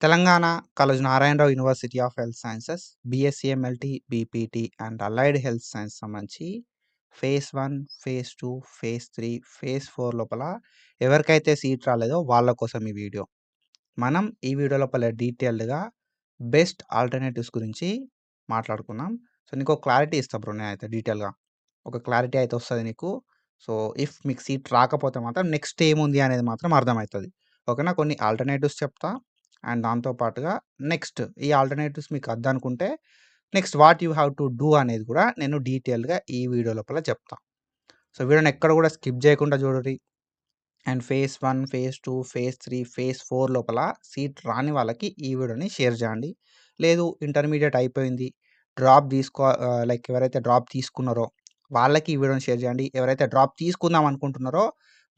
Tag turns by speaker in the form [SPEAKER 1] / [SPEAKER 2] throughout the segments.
[SPEAKER 1] Telangana Kaloji Narayana Rao university of health sciences BSc MLT, BPT and allied health science సంబంధించి phase 1, phase 2, phase 3, phase 4 లోపల ఎవరికైతే seat రాలేదో వాళ్ళ కోసం ఈ వీడియో. మనం ఈ వీడియో లోపల డీటెయిల్డ్‌గా బెస్ట్ ఆల్టర్‌నేటివ్స్ గురించి మాట్లాడుకుందాం. సో, నీకో క్లారిటీ ఇస్తా బ్రో నేనైతే డీటెయిల్‌గా. ఒక క్లారిటీ అయితే వస్తది నీకు. సో, ఇఫ్ మీకు సీట్ రాకపోతే మాత్రం నెక్స్ట్ ఏముంది అనేది మాత్రం అర్థమైతది. ఓకేనా? కొన్ని ఆల్టర్‌నేటివ్స్ చెప్తా. అండ్ దాంతో పాటుగా నెక్స్ట్ ఈ ఆల్టర్‌నేటివ్స్ మీకు వద్దనుకుంటే next what you have to do అనేది కూడా నేను డీటెయిల్‌గా ఈ వీడియో లోపల చెప్తా. సో, వీడియోని ఎక్కడ కూడా స్కిప్ చేయకుండా చూడుర్రి. And phase 1, phase 2, phase 3, phase 4 లోపల సీట్ రాని వాళ్ళకి ఈ వీడియోని షేర్ చేయండి. లేదు ఇంటర్మీడియేట్ అయిపోయింది. లైక్ ఎవరైతే డ్రాప్ తీసుకున్నారో వాళ్ళకి ఈ వీడియోని షేర్ చేయండి. ఎవరైతే డ్రాప్ తీసుకుందాం అనుకుంటున్నారో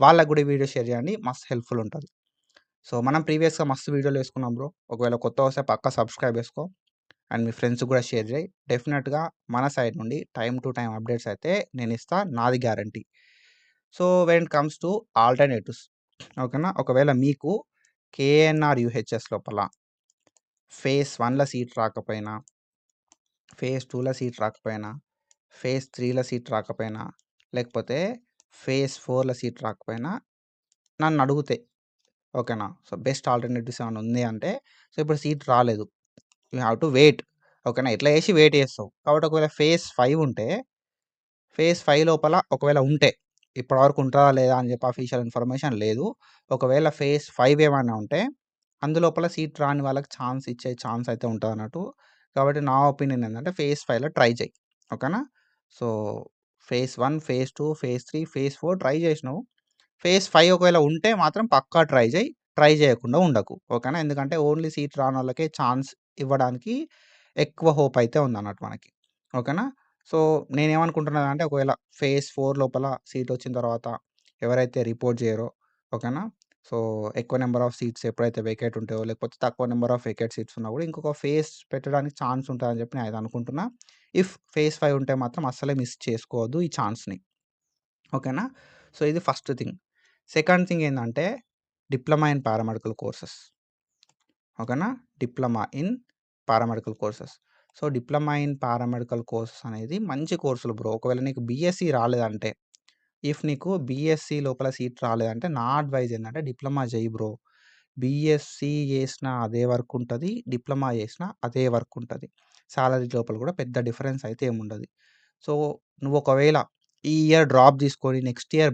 [SPEAKER 1] వాళ్ళకి కూడా ఈ వీడియో షేర్ చేయండి. మస్తు హెల్ప్‌ఫుల్ ఉంటది. సో, మనం ప్రీవియస్‌గా మస్తు వీడియోలు చేసుకున్నాం బ్రో. ఒకవేళ కొత్తగా వస్తే పక్కా సబ్స్క్రైబ్ చేసుకో. అండ్ మీ ఫ్రెండ్స్‌కి కూడా షేర్ చేయి. డెఫినిట్‌గా మన సైడ్ నుండి టైమ్ టు టైమ్ అప్డేట్స్ అయితే నేను ఇస్తా. నాది guarantee. So, when it comes to alternatives ఓకేనా? ఒకవేళ మీకు కేఎన్ఆర్ యూహెచ్ఎస్ లోపల ఫేజ్ 1లో సీట్ రాకపోయినా, ఫేజ్ 2లో సీట్ రాకపోయినా, ఫేజ్ 3లో సీట్ రాకపోయినా, లేకపోతే ఫేజ్ 4లో సీట్ రాకపోయినా నన్నడిగితే ఓకేనా? సో, బెస్ట్ ఆల్టర్‌నేటివ్స్ ఏమన్నా ఉంది అంటే, సో, ఇప్పుడు సీట్ రాలేదు. You have to wait. ఓకేనా? ఎట్లా చేసి వెయిట్ చేస్తావు. కాబట్టి ఒకవేళ ఫేజ్ 5 ఉంటే, ఫేజ్ 5 లోపల ఒకవేళ ఉంటే, ఇప్పటివరకు ఉంటదా లేదా అని చెప్పి అఫీషియల్ ఇన్ఫర్మేషన్ లేదు. ఒకవేళ ఫేజ్ 5 ఏమన్నా ఉంటే, అందులోపల సీట్ రాని వాళ్ళకి ఛాన్స్ ఇచ్చే ఛాన్స్ అయితే ఉంటదన్నట్టు. కాబట్టి నా ఒపీనియన్ ఏందంటే ఫేజ్ 5లో ట్రై చెయి. ఓకేనా? So, phase 1, phase 2, phase 3, phase 4 try చేసినావు. ఫేజ్ 5 ఒకవేళ ఉంటే మాత్రం పక్కా ట్రై చెయి. ట్రై చేయకుండా ఉండకు. ఓకేనా? ఎందుకంటే ఓన్లీ సీట్ రానోళ్ళకే ఛాన్స్ ఇవ్వడానికి ఎక్కువ హోప్ అయితే ఉందన్నట్టు మనకి. ఓకేనా? సో, నేనేమనుకుంటున్నానంటే ఒకవేళ ఫేజ్ 4 లోపల సీట్ వచ్చిన తర్వాత ఎవరైతే రిపోర్ట్ చేయరో ఓకేనా? సో, ఎక్కువ నంబర్ ఆఫ్ సీట్స్ ఎప్పుడైతే వేకేట్ ఉంటాయో లేకపోతే తక్కువ నంబర్ ఆఫ్ వేకేట్ సీట్స్ ఉన్నా కూడా ఇంకొక ఫేజ్ పెట్టడానికి ఛాన్స్ ఉంటదని చెప్పి నేనైతే అనుకుంటున్నా. ఇఫ్ ఫేజ్ 5 ఉంటే మాత్రం అస్సలే మిస్ చేసుకోవద్దు ఈ ఛాన్స్‌ని. ఓకేనా? సో, ఇది ఫస్ట్ థింగ్. సెకండ్ థింగ్ ఏందంటే డిప్లొమా ఇన్ పారామెడికల్ కోర్సెస్. ఓకేనా? Diploma in paramedical courses. So, diploma in paramedical courses అనేది మంచి కోర్సులు బ్రో. ఒకవేళ నీకు బీఎస్సీ రాలేదంటే, ఇఫ్ నీకు బీఎస్సీ లోపల సీట్ రాలేదంటే నా అడ్వైజ్ ఏందంటే డిప్లొమా చెయ్యి బ్రో. బీఎస్సీ చేసినా అదే వర్క్ ఉంటది. డిప్లొమా చేసినా అదే వర్క్ ఉంటది. సాలరీ లోపల కూడా పెద్ద డిఫరెన్స్ అయితే ఏముండదు. సో, నువ్వు ఒకవేళ ఈ ఇయర్ డ్రాప్ తీసుకొని నెక్స్ట్ ఇయర్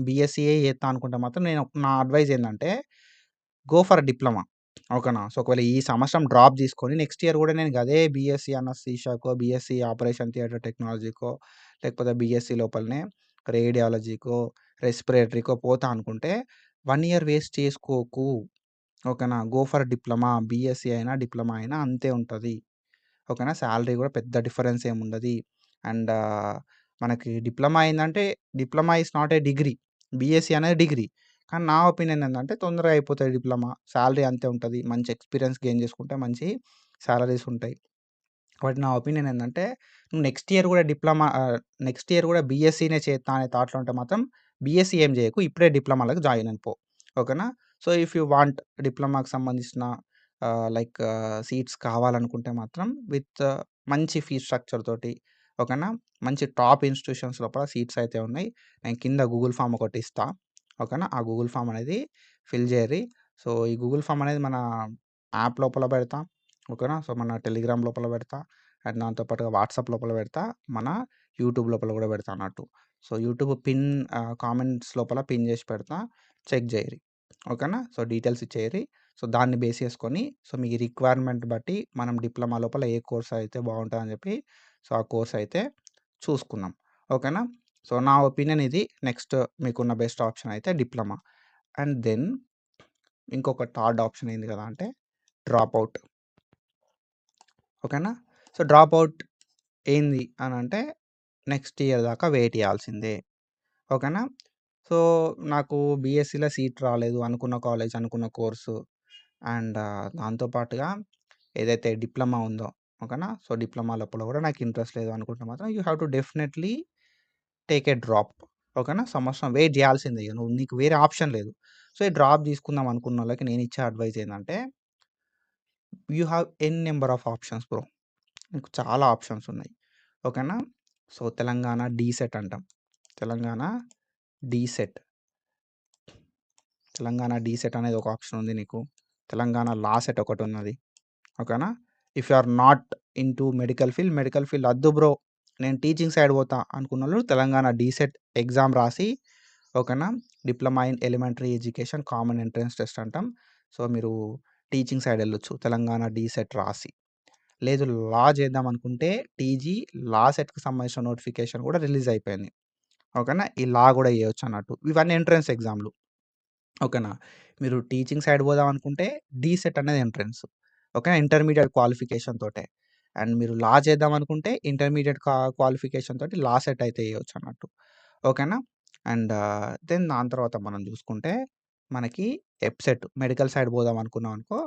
[SPEAKER 1] బీఎస్సీయే చేత్తా అనుకుంటే మాత్రం నా అడ్వైజ్ ఏందంటే గో ఫర్ డిప్లొమా. ఓకేనా? సో, ఒకవేళ ఈ సంవత్సరం డ్రాప్ తీసుకొని నెక్స్ట్ ఇయర్ కూడా నేను గదే బీఎస్సీ అనస్థీషియాకో, బీఎస్సీ ఆపరేషన్ థియేటర్ టెక్నాలజీకో, లేకపోతే బీఎస్సీ లోపలనే రేడియాలజీకో, రెస్పిరేటరీకో పోతా అనుకుంటే 1 ఇయర్ వేస్ట్ చేసుకోకు. ఓకేనా? Go for diploma. బీఎస్సీ అయినా, డిప్లొమా అయినా అంతే ఉంటది. ఓకేనా? సాలరీ కూడా పెద్ద డిఫరెన్స్ ఏముండది. అండ్ మనకి డిప్లొమా అయిందంటే diploma is not a degree. BSc అనేది డిగ్రీ. కానీ నా ఒపీనియన్ ఏందంటే తొందరగా అయిపోతది డిప్లొమా. సాలరీ అంతే ఉంటది. మంచి ఎక్స్‌పీరియన్స్ గెయిన్ చేసుకుంటే మంచి సాలరీస్ ఉంటాయి. కాబట్టి నా ఒపీనియన్ ఏందంటే నువ్వు నెక్స్ట్ ఇయర్ కూడా బీఎస్సీనే చేత్తా అనే థాట్‌లో ఉంటే మాత్రం బీఎస్సీ ఏం చేయకు. ఇప్పుడే డిప్లొమాలోకి జాయిన్ అయిపో. ఓకేనా? సో, ఇఫ్ యూ వాంట్ డిప్లొమాకి సంబంధించిన లైక్ సీట్స్ కావాలనుకుంటే మాత్రం విత్ మంచి ఫీజ్ స్ట్రక్చర్ తోటి ఓకేనా? మంచి టాప్ ఇన్‌స్టిట్యూషన్స్ లోపల సీట్స్ అయితే ఉన్నాయి. నేను కింద గూగుల్ ఫార్మ్ ఒకటి ఇస్తా. ఓకేనా? ఆ గూగుల్ ఫార్మ్ అనేది ఫిల్ చేయరి. సో, ఈ గూగుల్ ఫార్మ్ అనేది మన యాప్ లోపల పెడతా. ఓకేనా? సో, మన టెలిగ్రామ్ లోపల పెడతా. అండ్ దాంతో పాటుగా వాట్సాప్ లోపల పెడతా. మన యూట్యూబ్ లోపల కూడా పెడతా అన్నట్టు. సో, యూట్యూబ్ కామెంట్స్ లోపల పిన్ చేసి పెడతా. చెక్ జేయరి. ఓకేనా? సో, డీటెయిల్స్ ఇచ్చేయరి. సో, దాన్ని బేస్ చేసుకొని సో, మీ రిక్వైర్మెంట్ బట్టి మనం డిప్లొమా లోపల ఏ కోర్స్ అయితే బావుంటదని చెప్పి సో, ఆ కోర్స్ అయితే చూసుకుందాం. ఓకేనా? సో, నా ఒపీనియన్ ఇది. నెక్స్ట్ మీకున్న బెస్ట్ ఆప్షన్ అయితే డిప్లొమా. అండ్ దెన్ ఇంకొక థర్డ్ ఆప్షన్ ఏంది కదా అంటే డ్రాప్ ఔట్. ఓకేనా? సో, డ్రాప్ ఔట్ ఏంది అనంటే నెక్స్ట్ ఇయర్ దాకా వెయిట్ చేయాల్సిందే. ఓకేనా? సో, నాకు బీఎస్సీలో సీట్ రాలేదు. అనుకున్న కాలేజ్, అనుకున్న కోర్సు అండ్ దాంతో పాటుగా ఏదైతే డిప్లొమా ఉందో ఓకేనా? సో, డిప్లొమా లోపల కూడా నాకు ఇంట్రెస్ట్ లేదు అనుకుంటే మాత్రం you have to definitely take a drop. ఓకేనా? సంవత్సరం వెయిట్ చేయాల్సిందే ఇగ. నీకు వేరే ఆప్షన్ లేదు. సో, ఈ డ్రాప్ తీసుకుందాం అనుకున్నోళ్ళకి నేనిచ్చే అడ్వైస్ ఏందంటే you have an number of options bro. మీకు చాలా ఆప్షన్స్ ఉన్నాయి. ఓకేనా. సో తెలంగాణ డీసెట్ అంటాం. తెలంగాణ డీసెట్ తెలంగాణ డీసెట్ అనేది ఒక ఆప్షన్ ఉంది నీకు. తెలంగాణ లా సెట్ ఒకటి ఉన్నది. ఓకేనా. If you are not into medical field వద్దు బ్రో, నేను టీచింగ్ సైడ్ పోతా అనుకున్న తెలంగాణ డీసెట్ ఎగ్జామ్ రాసి, ఓకేనా, diploma in elementary education common entrance test అంటాం. సో మీరు టీచింగ్ సైడ్ వెళ్ళొచ్చు తెలంగాణ డీసెట్ రాసి. లేదు లా చేద్దాం అనుకుంటే టీజీ లా సెట్కి సంబంధించిన నోటిఫికేషన్ కూడా రిలీజ్ అయిపోయింది. ఓకేనా. ఈ లా కూడా చేయొచ్చు అన్నట్టు. ఇవన్నీ ఎంట్రన్స్ ఎగ్జామ్లు. ఓకేనా. మీరు టీచింగ్ సైడ్ పోదాం అనుకుంటే డీసెట్ అనేది ఎంట్రన్స్. ఓకేనా. ఇంటర్మీడియట్ క్వాలిఫికేషన్ తోటే. అండ్ మీరు లా చేద్దాం అనుకుంటే ఇంటర్మీడియట్ క్వాలిఫికేషన్ తోటి లా సెట్ అయితే చేయొచ్చు అన్నట్టు. ఓకేనా. అండ్ దెన్ దాని తర్వాత మనం చూసుకుంటే మనకి ఎప్సెట్ మెడికల్ సైడ్ పోదాం అనుకున్నాం అనుకో,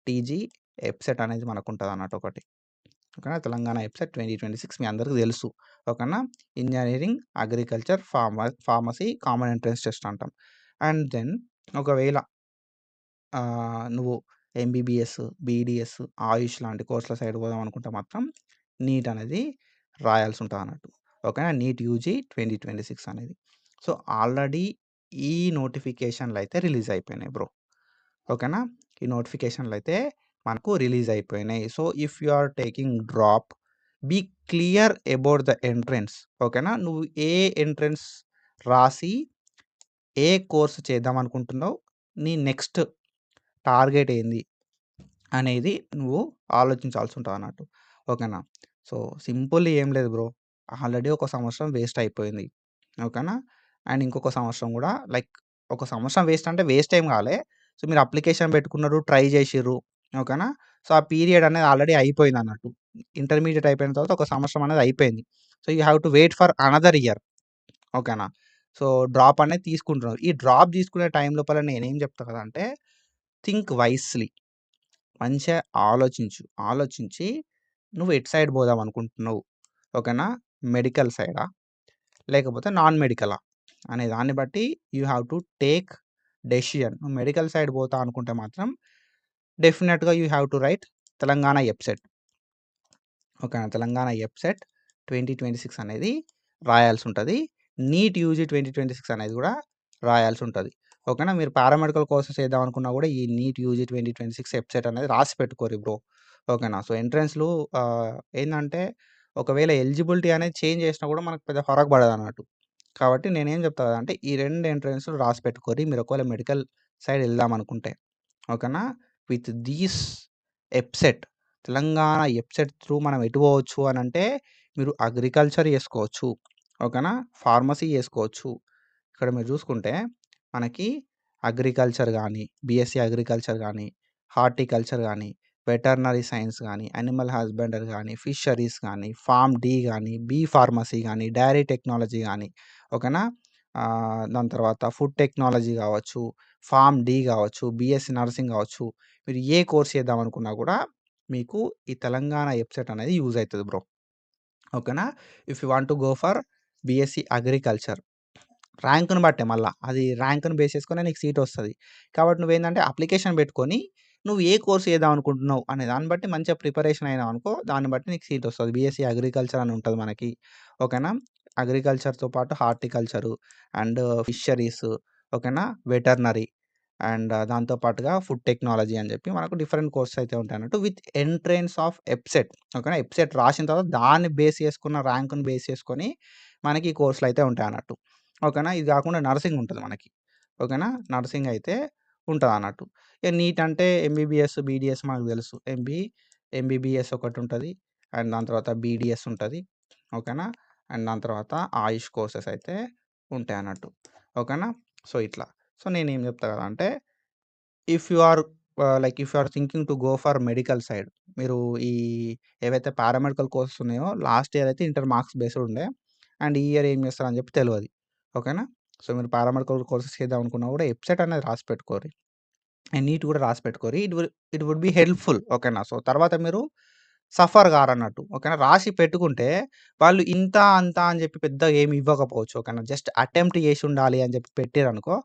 [SPEAKER 1] టీజీ ఎప్సెట్ అనేది మనకు ఉంటుంది అన్నట్టు ఒకటి. ఓకేనా. తెలంగాణ ఎప్సెట్ 2026 మీ అందరికీ తెలుసు. ఓకేనా. Engineering, agriculture, pharmacy common entrance test అంటాం. అండ్ దెన్ ఒకవేళ నువ్వు ఎంబీబీఎస్, బీడీఎస్, ఆయుష్ లాంటి కోర్సుల సైడ్ పోదాం అనుకుంటే మాత్రం నీట్ అనేది రాయాల్సి ఉంటుంది అన్నట్టు. ఓకేనా. నీట్ యూజీ 2026 అనేది. సో ఆల్రెడీ ఈ నోటిఫికేషన్లు అయితే రిలీజ్ అయిపోయినాయి బ్రో. ఓకేనా. ఈ నోటిఫికేషన్లు అయితే మనకు రిలీజ్ అయిపోయినాయి. So if you are taking drop, be clear about the entrance. ఓకేనా. నువ్వు ఏ ఎంట్రన్స్ రాసి ఏ కోర్స్ చేద్దాం అనుకుంటున్నావు, నీ నెక్స్ట్ టార్గెట్ ఏంది అనేది నువ్వు ఆలోచించాల్సి ఉంటుంది అన్నట్టు. ఓకేనా. సో సింపుల్ ఏం లేదు బ్రో. ఆల్రెడీ ఒక సంవత్సరం వేస్ట్ అయిపోయింది. ఓకేనా. అండ్ ఇంకొక సంవత్సరం కూడా లైక్ ఒక సంవత్సరం వేస్ట్ అంటే వేస్ట్ ఏం కాలే. సో మీరు అప్లికేషన్ పెట్టుకున్నారు, ట్రై చేసిర్రు. ఓకేనా. సో ఆ పీరియడ్ అనేది ఆల్రెడీ అయిపోయింది అన్నట్టు. ఇంటర్మీడియట్ అయిపోయిన తర్వాత ఒక సంవత్సరం అనేది అయిపోయింది. So you have to wait for another year. ఓకేనా. సో డ్రాప్ అనేది తీసుకుంటున్నారు. ఈ డ్రాప్ తీసుకునే టైం లోపల నేనేం చెప్తా కదంటే, థింక్ వైస్లీ. మంచిగా ఆలోచించి నువ్వు ఎటు సైడ్ పోదాం అనుకుంటున్నావు. ఓకేనా. మెడికల్ సైడా లేకపోతే నాన్ మెడికలా అనే దాన్ని బట్టి you have to take decision. నువ్వు మెడికల్ సైడ్ పోతా అనుకుంటే మాత్రం డెఫినెట్గా you have to right Telangana EAPCET. ఓకేనా. తెలంగాణ ఎప్సెట్ 2026 అనేది రాయాల్సి ఉంటుంది. నీట్ యూజీ 2026 అనేది కూడా రాయాల్సి ఉంటుంది. ఓకేనా. మీరు పారామెడికల్ కోర్సెస్ చేద్దాం అనుకున్నా కూడా ఈ నీట్ యూజీ 2026 ఎప్సెట్ అనేది రాసి పెట్టుకోరు బ్రో. ఓకేనా. సో ఎంట్రన్స్లు ఏంటంటే ఒకవేళ ఎలిజిబిలిటీ అనేది చేంజ్ చేసినా కూడా మనకు పెద్ద ఫరక్ పడదు అన్నట్టు. కాబట్టి నేనేం చెప్తా కదంటే ఈ 2 ఎంట్రన్స్లు రాసి పెట్టుకోరి మీరు ఒకవేళ మెడికల్ సైడ్ వెళ్దాం అనుకుంటే. ఓకేనా. With these EAPCET, Telangana EAPCET through మనం ఎటు పోవచ్చు అని అంటే మీరు అగ్రికల్చర్ చేసుకోవచ్చు. ఓకేనా. ఫార్మసీ చేసుకోవచ్చు. ఇక్కడ మీరు చూసుకుంటే మనకి అగ్రికల్చర్ కానీ, బీఎస్సీ అగ్రికల్చర్ కానీ, హార్టికల్చర్ కానీ, వెటర్నరీ సైన్స్ కానీ, యానిమల్ హస్బెండరీ కానీ, ఫిషరీస్ కానీ, ఫార్మ్ డి కానీ, బీ ఫార్మసీ కానీ, డైరీ టెక్నాలజీ కానీ. ఓకేనా. దాని తర్వాత ఫుడ్ టెక్నాలజీ కావచ్చు, ఫార్మ్ డి కావచ్చు, బీఎస్సీ నర్సింగ్ కావచ్చు. మీరు ఏ కోర్స్ చేద్దాం అనుకున్నా కూడా మీకు ఈ తెలంగాణ ఎప్సెట్ అనేది యూజ్ అవుతుంది బ్రో. ఓకేనా. If you want to go for BSc agriculture, ర్యాంక్‌ని బట్టే మళ్ళా. అది ర్యాంక్‌ని బేస్ చేసుకొనే నీకు సీట్ వస్తది. కాబట్టి నువ్వేందంటే అప్లికేషన్ పెట్టుకొని నువ్వు ఏ కోర్స్ చేద్దాం అనుకుంటున్నావు అనే దాన్ని బట్టి మంచిగా ప్రిపరేషన్ అయినావనుకో, దాన్ని బట్టి నీకు సీట్ వస్తది. బీఎస్సీ అగ్రికల్చర్ అని ఉంటది మనకి. ఓకేనా. అగ్రికల్చర్‌తో పాటు హార్టికల్చరు అండ్ ఫిషరీస్. ఓకేనా. వెటర్నరీ అండ్ దాంతో పాటుగా ఫుడ్ టెక్నాలజీ అని చెప్పి మనకు డిఫరెంట్ కోర్సెస్ అయితే ఉంటాయన్నట్టు. With entrance of EAPCET. ఓకేనా. ఎప్సెట్ రాసిన తర్వాత దాన్ని బేస్ చేసుకున్న ర్యాంక్‌ని బేస్ చేసుకొని మనకి ఈ కోర్సులు అయితే ఉంటాయన్నట్టు. ఓకేనా. ఇది కాకుండా నర్సింగ్ ఉంటది మనకి. ఓకేనా. నర్సింగ్ అయితే ఉంటదన్నట్టు. ఇక నీట్ అంటే ఎంబీబీఎస్, బీడీఎస్ మనకు తెలుసు. ఎంబీబీఎస్ ఒకటుంటది. అండ్ దాని తర్వాత బీడీఎస్ ఉంటది. ఓకేనా. అండ్ దాని తర్వాత ఆయుష్ కోర్సెస్ అయితే ఉంటాయన్నట్టు. ఓకేనా. సో ఇట్లా. సో నేనేం చెప్తా కదంటే if you are if you are thinking to go for medical side, మీరు ఈ ఏవైతే పారామెడికల్ కోర్సెస్ ఉన్నాయో లాస్ట్ ఇయర్ అయితే ఇంటర్ మార్క్స్ బేస్డ్ ఉండే. అండ్ ఈ ఇయర్ ఏం చేస్తారని చెప్పి తెలవది. ఓకేనా. సో మీరు పారామెడికల్ కోర్సెస్ చేద్దాం అనుకున్నా కూడా ఎప్సెట్ అనేది రాసి పెట్టుకోరి. అండ్ నీట్ కూడా రాసి పెట్టుకోరి. It would be helpful. ఓకేనా. సో తర్వాత మీరు సఫర్ గారన్నట్టు. ఓకేనా. రాసి పెట్టుకుంటే వాళ్ళు ఇంత, అంత అని చెప్పి పెద్దగా ఏమి ఇవ్వకపోవచ్చు. ఓకేనా. జస్ట్ అటెంప్ట్ చేసి ఉండాలి అని చెప్పి పెట్టిరనుకో,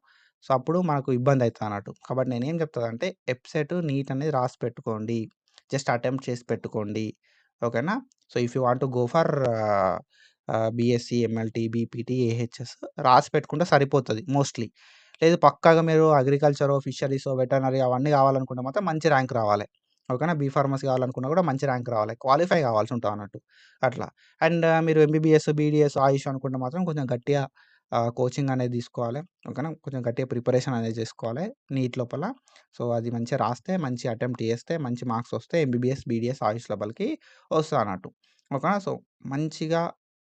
[SPEAKER 1] సో అప్పుడు మనకు ఇబ్బంది అయితదన్నట్టు. కాబట్టి నేనేం చెప్తానంటే ఎప్సెట్, నీట్ అనేది రాసి పెట్టుకోండి. జస్ట్ అటెంప్ట్ చేసి పెట్టుకోండి. ఓకేనా? So, if you want to go for BSc, MLT, BPT, AHS రాసి పెట్టుకుంటే సరిపోతది మోస్ట్‌లీ. లేదు పక్కాగా మీరు అగ్రికల్చరో, ఫిషరీసో, వెటర్నరీ అవన్నీ కావాలనుకుంటే మాత్రం మంచి ర్యాంక్ రావాలి. ఓకేనా? బీ ఫార్మసీ కావాలనుకున్నా కూడా మంచి ర్యాంక్ రావాలి. క్వాలిఫై కావాల్సి ఉంటదన్నట్టు. అట్లా. అండ్ మీరు ఎంబీబీఎస్, బీడీఎస్, ఆయుష్ అనుకుంటే మాత్రం కొంచెం గట్టిగా కోచింగ్ అనేది తీసుకోవాలి. ఓకేనా? కొంచెం గట్టిగా ప్రిపరేషన్ అనేది చేసుకోవాలి నీట్ లోపల. సో, అది మంచిగా రాస్తే, మంచి అటెంప్ట్ చేస్తే, మంచి మార్క్స్ వస్తే ఎంబీబీఎస్, బీడీఎస్, ఆయుష్ లోపలికి వస్తదన్నట్టు. ఓకేనా? సో, మంచిగా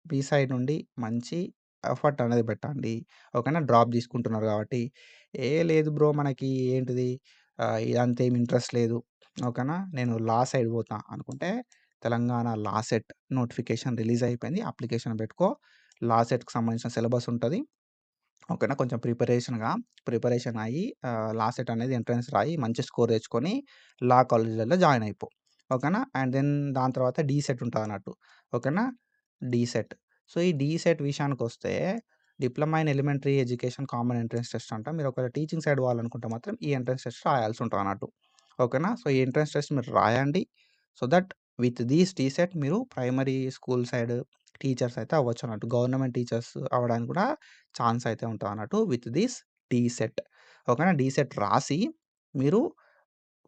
[SPEAKER 1] మీ సైడ్ నుండి మంచి ఎఫర్ట్ అనేది పెట్టండి. ఓకేనా? డ్రాప్ తీసుకుంటున్నారు కాబట్టి, లేదు బ్రో మనకి ఏంటిది ఇదంతా ఏమి ఇంట్రెస్ట్ లేదు. ఓకేనా? నేను లా సైడ్ పోతా అనుకుంటే, Telangana law CET notification release అయిపోయింది. అప్లికేషన్ పెట్టుకో. లా సెట్‌కి సంబంధించిన సిలబస్ ఉంటది. ఓకేనా? కొంచెం ప్రిపరేషన్ అయ్యి లా సెట్ అనేది ఎంట్రన్స్ రాయి, మంచి స్కోర్ తెచ్చుకొని లా కాలేజ్‌లలో జాయిన్ అయిపో. ఓకేనా? అండ్ దెన్ దాని తర్వాత డీసెట్ ఉంటదన్నట్టు. ఓకేనా? డీసెట్. సో, ఈ డీసెట్ విషయానికొస్తే diploma in elementary education common entrance test అంట. మీరు ఒకవేళ టీచింగ్ సైడ్ పోవాలనుకుంటే మాత్రం ఈ ఎంట్రన్స్ టెస్ట్ రాయాల్సి ఉంటదన్నట్టు. ఓకేనా? సో, ఈ ఎంట్రన్స్ టెస్ట్ మీరు రాయండి. So that with these DEECET మీరు ప్రైమరీ స్కూల్ సైడ్ టీచర్స్ అయితే అవ్వచ్చన్నట్టు. గవర్నమెంట్ టీచర్స్ అవ్వడానికి కూడా ఛాన్స్ అయితే ఉంటదన్నట్టు విత్ దిస్ డీసెట్. ఓకేనా? డీసెట్ రాసి మీరు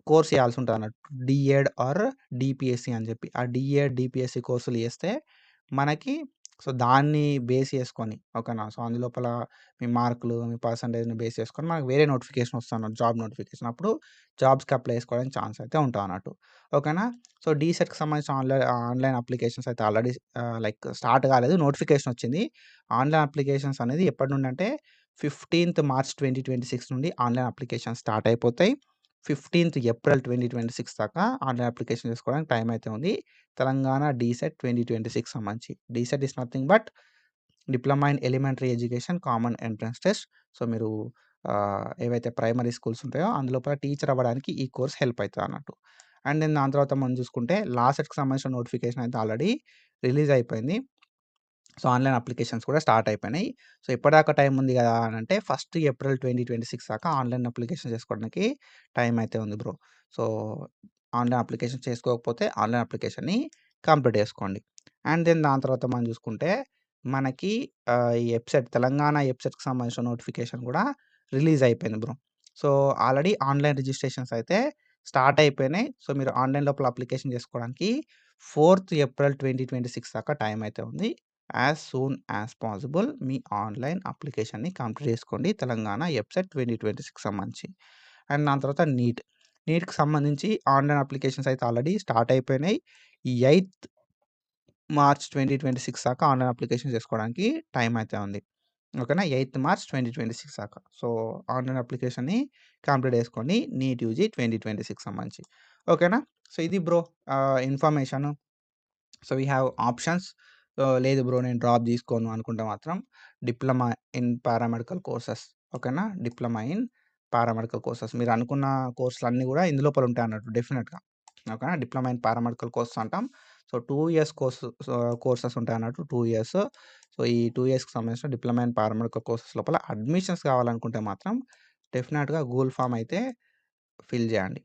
[SPEAKER 1] కోర్స్ చేయాల్సుంటదన్నట్టు. డీఎడ్ ఆర్ డీపీఎస్సీ అని చెప్పి. ఆ డీఎడ్, డీపీఎస్సీ కోర్సులు చేస్తే మనకి సో, దాన్ని బేస్ చేసుకొని ఓకేనా? సో, అందులోపల మీ మార్కులు, మీ పర్సెంటేజ్‌ని బేస్ చేసుకొని మనకు వేరే నోటిఫికేషన్ వస్తదన్నట్టు. Job notification. అప్పుడు జాబ్స్‌కి అప్లై చేసుకోవడానికి ఛాన్స్ అయితే ఉంటదన్నట్టు. ఓకేనా? సో, డీసెట్‌కి సంబంధించిన ఆన్‌లైన్ అప్లికేషన్స్ అయితే ఆల్రెడీ లైక్ స్టార్ట్ కాలేదు. నోటిఫికేషన్ వచ్చింది. ఆన్‌లైన్ అప్లికేషన్స్ అనేది ఎప్పటి నుండి అంటే 15థ్ మార్చ్ 2026 నుండి ఆన్‌లైన్ అప్లికేషన్స్ స్టార్ట్ అయిపోతాయి. 15థ్ ఏప్రిల్ 2026 దాకా ఆన్‌లైన్ అప్లికేషన్ చేసుకోవడానికి టైం అయితే ఉంది. తెలంగాణ డీసెట్ 2026 సంబంధించి. DEECET is nothing but diploma in elementary education common entrance test. So, మీరు ఏవైతే ప్రైమరీ స్కూల్స్ ఉంటాయో అందులోపల టీచర్ అవ్వడానికి ఈ కోర్స్ హెల్ప్ అయితదన్నట్టు. అండ్ దెన్ దాని తర్వాత మనం చూసుకుంటే లా సెట్‌కి సంబంధించిన నోటిఫికేషన్ అయితే ఆల్రెడీ రిలీజ్ అయిపోయింది. సో, ఆన్‌లైన్ అప్లికేషన్స్ కూడా స్టార్ట్ అయిపోయినాయి. సో, ఇప్పటిదాకా టైం ఉంది గదా! అనంటే ఫస్ట్ ఏప్రిల్ 2026 దాకా ఆన్‌లైన్ అప్లికేషన్ చేసుకోవడానికి టైం అయితే ఉంది బ్రో. సో, ఆన్‌లైన్ అప్లికేషన్ చేసుకోకపోతే ఆన్‌లైన్ అప్లికేషన్‌ని కంప్లీట్ చేసుకోండి. అండ్ దెన్ దాని తర్వాత మనం చూసుకుంటే మనకి ఈ ఎబ్సెట్ తెలంగాణ ఎబ్సెట్‌కి సంబంధించిన నోటిఫికేషన్ కూడా రిలీజ్ అయిపోయింది bro. So, already online registrations అయితే స్టార్ట్ అయిపోయినాయి. సో, మీరు ఆన్‌లైన్ లోపల అప్లికేషన్ చేసుకోవడానికి 4థ్ ఏప్రిల్ 2026 దాకా టైం అయితే ఉంది. యాస్ సూన్ యాస్ పాసిబుల్ మీ ఆన్‌లైన్ అప్లికేషన్‌ని కంప్లీట్ చేసుకోండి. తెలంగాణ ఎబ్సెట్ 2026 సంబంధించి. అండ్ దాని తర్వాత నీట్. నీట్‌కి సంబంధించి ఆన్‌లైన్ అప్లికేషన్స్ అయితే ఆల్రెడీ స్టార్ట్ అయిపోయినాయి. 8థ్ మార్చ్ 2026 దాకా ఆన్‌లైన్ అప్లికేషన్ చేసుకోవడానికి టైం అయితే ఉంది. ఓకేనా? 8థ్ మార్చ్ 2026 దాకా. సో, ఆన్‌లైన్ అప్లికేషన్‌ని కంప్లీట్ చేసుకోండి. నీట్ యూజీ 2026 సంబంధించి. ఓకేనా? సో, ఇది bro information. So, we have options. లేదు బ్రో నేను డ్రాప్ తీసుకోను అనుకుంటే మాత్రం డిప్లొమా ఇన్ పారామెడికల్ కోర్సెస్. ఓకేనా? Diploma in paramedical courses. మీరు అనుకున్న కోర్సులన్నీ కూడా ఇందులోపల ఉంటాయన్నట్టు డెఫినిట్‌గా. ఓకేనా? డిప్లొమా ఇన్ పారామెడికల్ కోర్సెస్ అంటాం. సో, 2 ఇయర్స్ కోర్సెస్ ఉంటాయన్నట్టు 2 ఇయర్స్. సో, ఈ 2 ఇయర్స్‌కి సంబంధించిన డిప్లొమా ఇన్ పారామెడికల్ కోర్సెస్ లోపల అడ్మిషన్స్ కావాలనుకుంటే మాత్రం డెఫినిట్‌గా గూగుల్ ఫార్మ్ అయితే ఫిల్ చేయండి.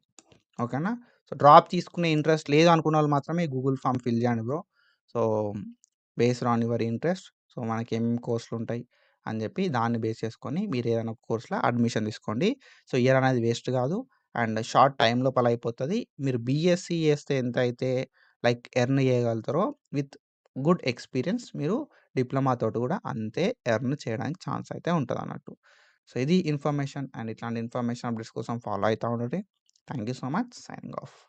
[SPEAKER 1] ఓకేనా? సో, డ్రాప్ తీసుకునే ఇంట్రెస్ట్ లేదు అనుకున్నోళ్ళు మాత్రమే గూగుల్ ఫార్మ్ ఫిల్ చేయండి bro. So, based on your interest. So, మనకేమేమి కోర్సులుంటాయి అని చెప్పి దాన్ని బేస్ చేసుకొని మీరు ఏదైనా ఒక కోర్స్‌లో అడ్మిషన్ తీసుకోండి. సో, ఇయర్ అనేది వేస్ట్ కాదు. అండ్ షార్ట్ టైమ్ లోపల అయిపోతది. మీరు బీఎస్సీ చేస్తే ఎంతైతే లైక్ ఎర్న్ చేయగలుగుతారో విత్ గుడ్ ఎక్స్‌పీరియన్స్ మీరు డిప్లొమా తోటి కూడా అంతే ఎర్న్ చేయడానికి ఛాన్స్ అయితే ఉంటదన్నట్టు. సో, ఇది ఇన్ఫర్మేషన్ అండ్ ఇట్లాంటి ఇన్ఫర్మేషన్ అప్డేట్స్ కోసం ఫాలో అయితా ఉండండి. Thank you so much. Signing off.